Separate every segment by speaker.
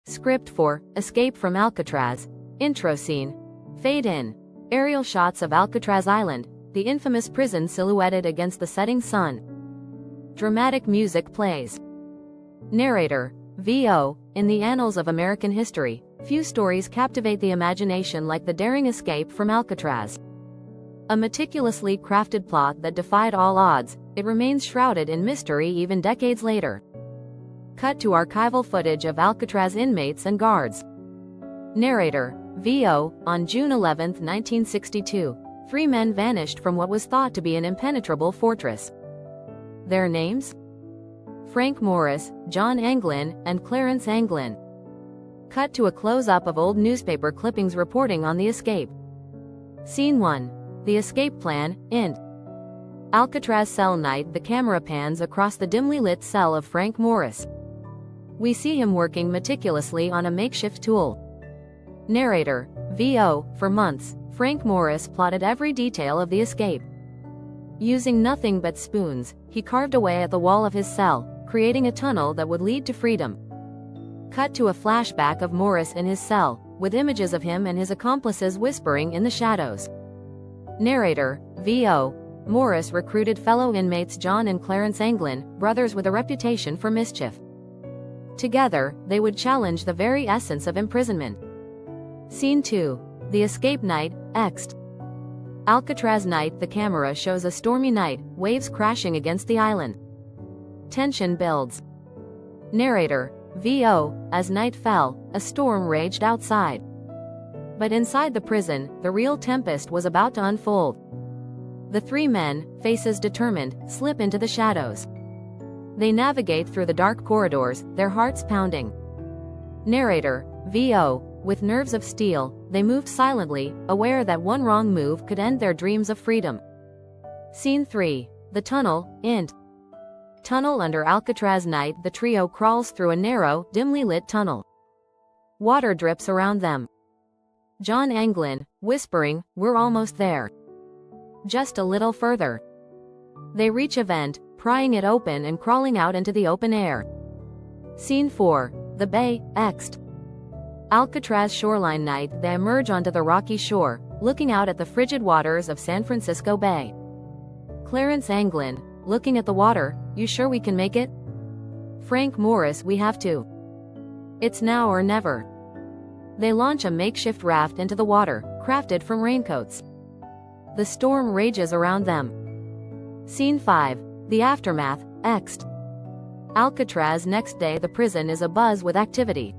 Speaker 1: Script for Escape from Alcatraz. Intro scene. Fade in. Aerial shots of Alcatraz Island, the infamous prison silhouetted against the setting sun. Dramatic music plays. Narrator, V.O. In the annals of American history, few stories captivate the imagination like the daring escape from Alcatraz. A meticulously crafted plot that defied all odds, it remains shrouded in mystery even decades later. Cut to archival footage of Alcatraz inmates and guards. Narrator, V.O. On June 11, 1962, 3 men vanished from what was thought to be an impenetrable fortress. Their names? Frank Morris, John Anglin, and Clarence Anglin. Cut to a close-up of old newspaper clippings reporting on the escape. Scene 1. The escape plan, int. Alcatraz cell night. The camera pans across the dimly lit cell of Frank Morris. We see him working meticulously on a makeshift tool. Narrator, V.O. For months, Frank Morris plotted every detail of the escape. Using nothing but spoons, he carved away at the wall of his cell, creating a tunnel that would lead to freedom. Cut to a flashback of Morris in his cell, with images of him and his accomplices whispering in the shadows. Narrator, V.O. Morris recruited fellow inmates John and Clarence Anglin, brothers with a reputation for mischief. Together, they would challenge the very essence of imprisonment. Scene 2. The escape night, excerpt. Alcatraz night. The camera shows a stormy night, waves crashing against the island. Tension builds. Narrator, V.O. As night fell, a storm raged outside. But inside the prison, the real tempest was about to unfold. The 3 men, faces determined, slip into the shadows. They navigate through the dark corridors, their hearts pounding. Narrator, V.O. With nerves of steel, they moved silently, aware that one wrong move could end their dreams of freedom. Scene 3. The tunnel, int. Tunnel under Alcatraz night. The trio crawls through a narrow, dimly lit tunnel. Water drips around them. John Anglin, whispering, "We're almost there. Just a little further." They reach a vent, prying it open and crawling out into the open air. Scene 4. The bay, excerpt. Alcatraz shoreline night. They emerge onto the rocky shore, looking out at the frigid waters of San Francisco Bay. Clarence Anglin, looking at the water, "You sure we can make it?" Frank Morris, "We have to. It's now or never." They launch a makeshift raft into the water, crafted from raincoats. The storm rages around them. Scene 5. The aftermath, excerpt. Alcatraz next day. The prison is abuzz with activity.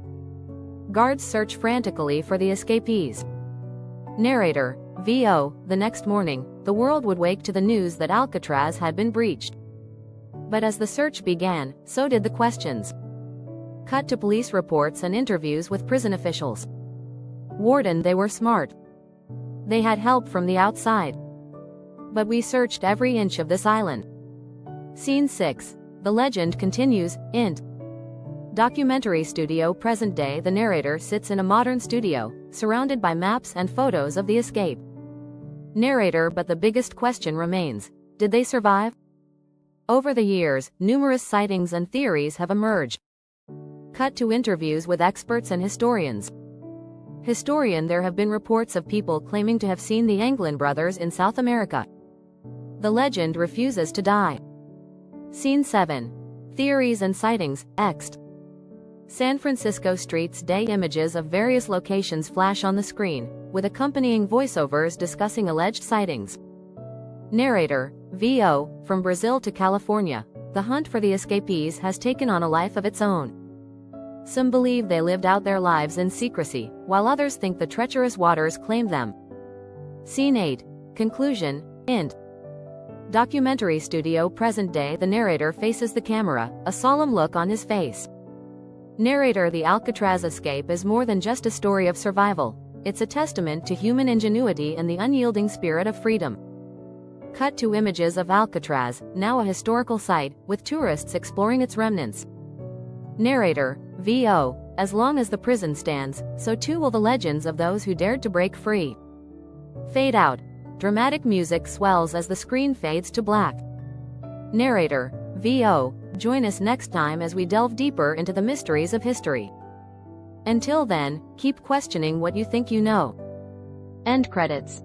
Speaker 1: Guards search frantically for the escapees. Narrator, V.O. The next morning, the world would wake to the news that Alcatraz had been breached. But as the search began, so did the questions. Cut to police reports and interviews with prison officials. Warden, they were smart. They had help from the outside. But we searched every inch of this island. Scene 6. The legend continues, int. Documentary studio. Present day. The narrator sits in a modern studio, surrounded by maps and photos of the escape. Narrator, but the biggest question remains: did they survive? Over the years, numerous sightings and theories have emerged. Cut to interviews with experts and historians. Historian, there have been reports of people claiming to have seen the Anglin brothers in South America. The legend refuses to die. Scene 7. Theories and sightings, excerpt. San Francisco streets. Day. Images of various locations flash on the screen, with accompanying voiceovers discussing alleged sightings. Narrator, V.O. From Brazil to California, the hunt for the escapees has taken on a life of its own. Some believe they lived out their lives in secrecy, while others think the treacherous waters claimed them. Scene 8. Conclusion, int. Documentary studio. Present day. The narrator faces the camera, a solemn look on his face. Narrator, The Alcatraz Escape is more than just a story of survival. It's a testament to human ingenuity and the unyielding spirit of freedom. Cut to images of Alcatraz, now a historical site, with tourists exploring its remnants. Narrator, V.O. As long as the prison stands, so too will the legends of those who dared to break free. Fade out. Dramatic music swells as the screen fades to black. Narrator, V.O. Join us next time as we delve deeper into the mysteries of history. Until then, keep questioning what you think you know. End credits.